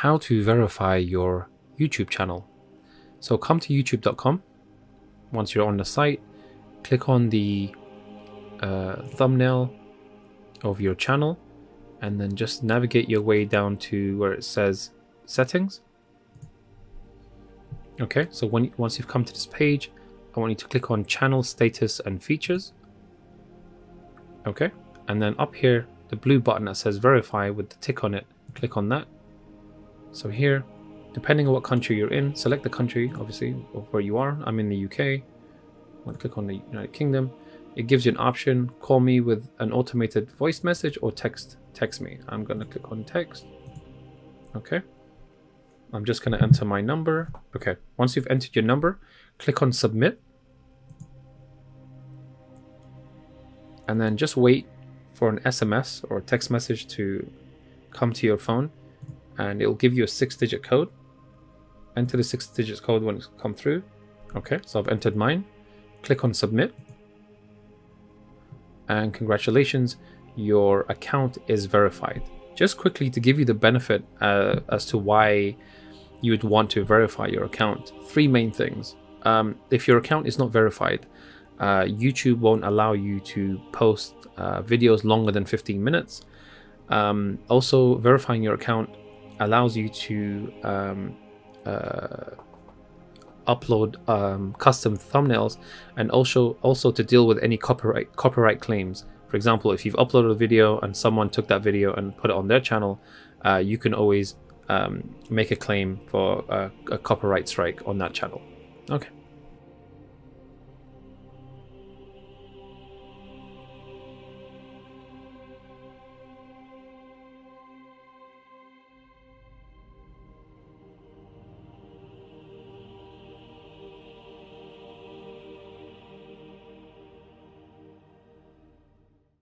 how to verify your YouTube channel. So come to youtube.com. Once you're on the site, click on the thumbnail of your channel, and then just navigate your way down to where it says settings. Okay, so once you've come to this page, I want you to click on channel status and features. Okay, and then up here, the blue button that says verify with the tick on it, click on that. So here, depending on what country you're in, select the country, obviously, of where you are. I'm in the UK. I want to click on the United Kingdom. It gives you an option, call me with an automated voice message or text me. I'm going to click on text. Okay. I'm just going to enter my number. Okay. Once you've entered your number, click on submit. And then just wait for an SMS or a text message to come to your phone, and it'll give you a 6-digit code. Enter the 6-digit code when it's come through. Okay, so I've entered mine. Click on submit. And congratulations, your account is verified. Just quickly to give you the benefit as to why you would want to verify your account. 3 main things. If your account is not verified, YouTube won't allow you to post videos longer than 15 minutes. Also, verifying your account allows you to upload custom thumbnails, and also to deal with any copyright claims. For example, if you've uploaded a video and someone took that video and put it on their channel, you can always make a claim for a copyright strike on that channel. Okay.